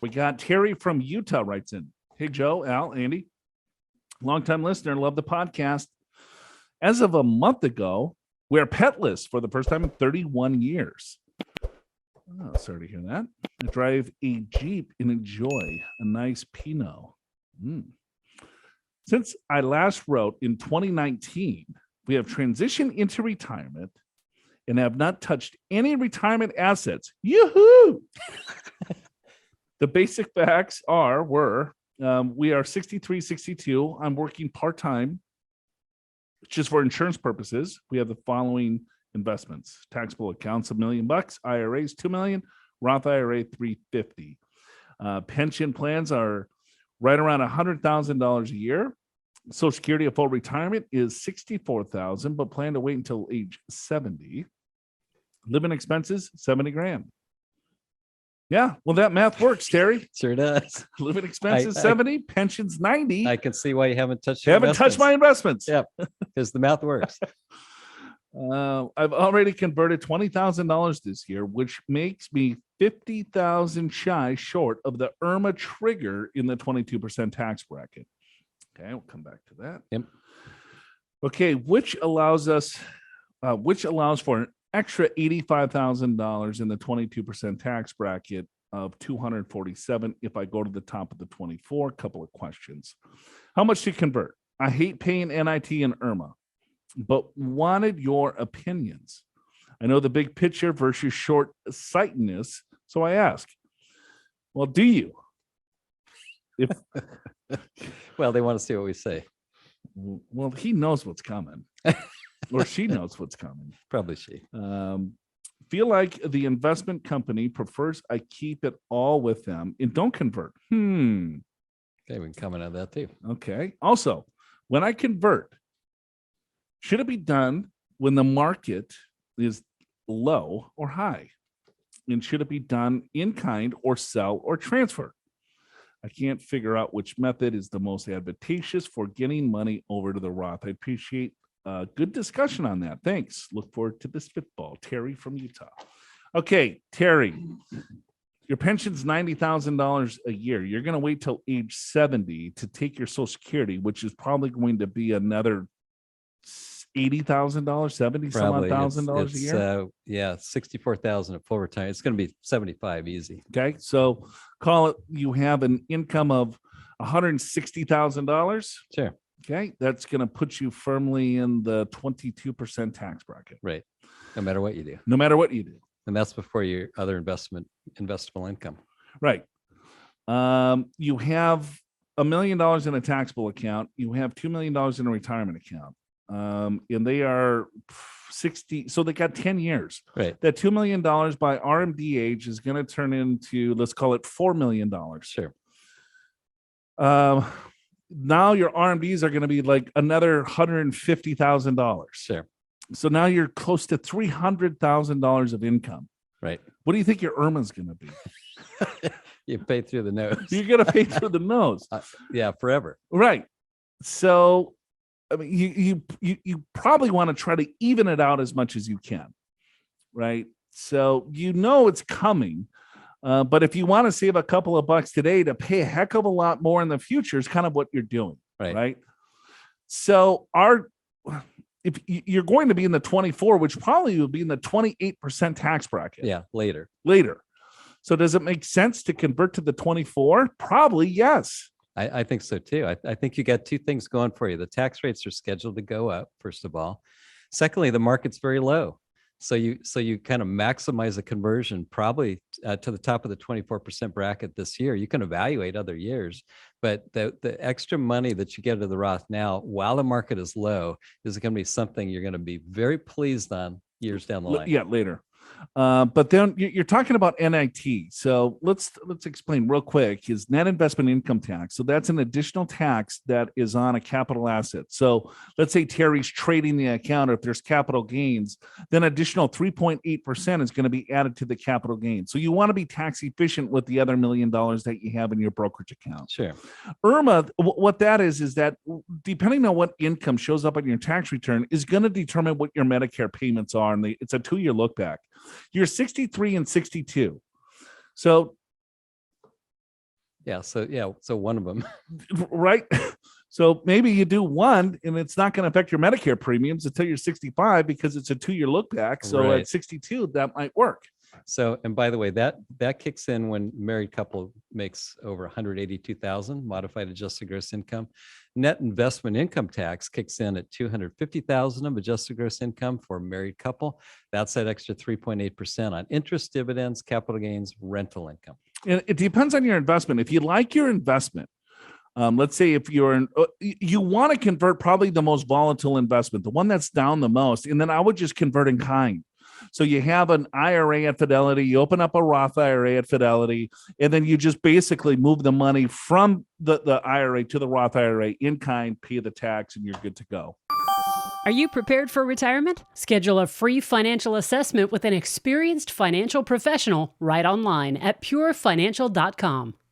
We got Teri from Utah writes in. Hey, Joe, Al, Andy, longtime listener, love the podcast. As of a month ago, we're petless for the first time in 31 years. Oh, sorry to hear that. I drive a Jeep and enjoy a nice pinot. Since I last wrote in 2019, we have transitioned into retirement and have not touched any retirement assets. Yoo-hoo! The basic facts were we are 63, 62. I'm working part-time just for insurance purposes. We have the following investments: taxable accounts, $1 million, IRAs, $2 million, Roth IRA, $350. Pension plans are right around $100,000 a year. Social Security at full retirement is $64,000, but plan to wait until age 70. Living expenses, $70,000. Yeah, well, that math works, Teri. Sure does. Living expenses, 70, pensions, 90. I can see why you haven't touched my investments. Yep, because the math works. I've already converted $20,000 this year, which makes me $50,000 shy short of the IRMAA trigger in the 22% tax bracket. Okay, we'll come back to that. Yep. Okay, which allows for an extra $85,000 in the 22% tax bracket of $247 if I go to the top of the 24. Couple of questions. How much to convert? I hate paying NIT and IRMAA, but wanted your opinions. I know the big picture versus short-sightedness, so I ask, well, do you? Well, they want to see what we say. Well, he knows what's coming. Or she knows what's coming. Probably she. Feel like the investment company prefers I keep it all with them and don't convert. Okay, we can comment on that too. Okay. Also, when I convert, should it be done when the market is low or high? And should it be done in kind or sell or transfer? I can't figure out which method is the most advantageous for getting money over to the Roth. I appreciate good discussion on that. Thanks. Look forward to the spitball. Teri from Utah. Okay, Teri, your pension's $90,000 a year. You're going to wait till age 70 to take your Social Security, which is probably going to be another $80,000, $70,000 a year. Yeah, $64,000 at full retirement. It's going to be 75 easy. Okay, so call it you have an income of $160,000. Sure. Okay, that's going to put you firmly in the 22% tax bracket. Right. No matter what you do. No matter what you do. And that's before your other investable income. Right. You have $1 million in a taxable account. You have $2 million in a retirement account. And they are 60. So they got 10 years. Right. That $2 million by RMD age is going to turn into, let's call it $4 million. Sure. Now your RMDs are going to be like another $150,000. Sure. So now you're close to $300,000 of income. Right. What do you think your IRMAA is going to be? You pay through the nose. You're going to pay through the nose. Yeah, forever. Right. So, I mean, you probably want to try to even it out as much as you can. Right. So, it's coming. But if you want to save a couple of bucks today to pay a heck of a lot more in the future is kind of what you're doing. Right. So if you're going to be in the 24, which probably will be in the 28% tax bracket. Yeah. Later. So does it make sense to convert to the 24? Probably yes. I think so too. I think you got two things going for you. The tax rates are scheduled to go up, first of all. Secondly, the market's very low. So you kind of maximize the conversion probably to the top of the 24% bracket this year. You can evaluate other years, but the extra money that you get to the Roth now, while the market is low, is going to be something you're going to be very pleased on years down the line. Yeah, later. But then you're talking about NIT. So let's explain real quick is net investment income tax. So that's an additional tax that is on a capital asset. So let's say Teri's trading the account, or if there's capital gains, then additional 3.8% is going to be added to the capital gain. So you want to be tax efficient with the other $1 million that you have in your brokerage account. Sure. IRMAA, what that is that depending on what income shows up on your tax return is going to determine what your Medicare payments are. And it's a 2-year look back. You're 63 and 62. So So one of them. right? So maybe you do one and it's not going to affect your Medicare premiums until you're 65 because it's a 2-year look back. So Right. at 62, that might work. So, and by the way, that kicks in when married couple makes over 182,000 modified adjusted gross income. Net investment income tax kicks in at 250,000 of adjusted gross income for a married couple. That's that extra 3.8% on interest, dividends, capital gains, rental income. And it depends on your investment. If you like your investment, let's say if you want to convert probably the most volatile investment, the one that's down the most, and then I would just convert in kind. So you have an IRA at Fidelity, you open up a Roth IRA at Fidelity, and then you just basically move the money from the IRA to the Roth IRA in kind, pay the tax, and you're good to go. Are you prepared for retirement? Schedule a free financial assessment with an experienced financial professional right online at purefinancial.com.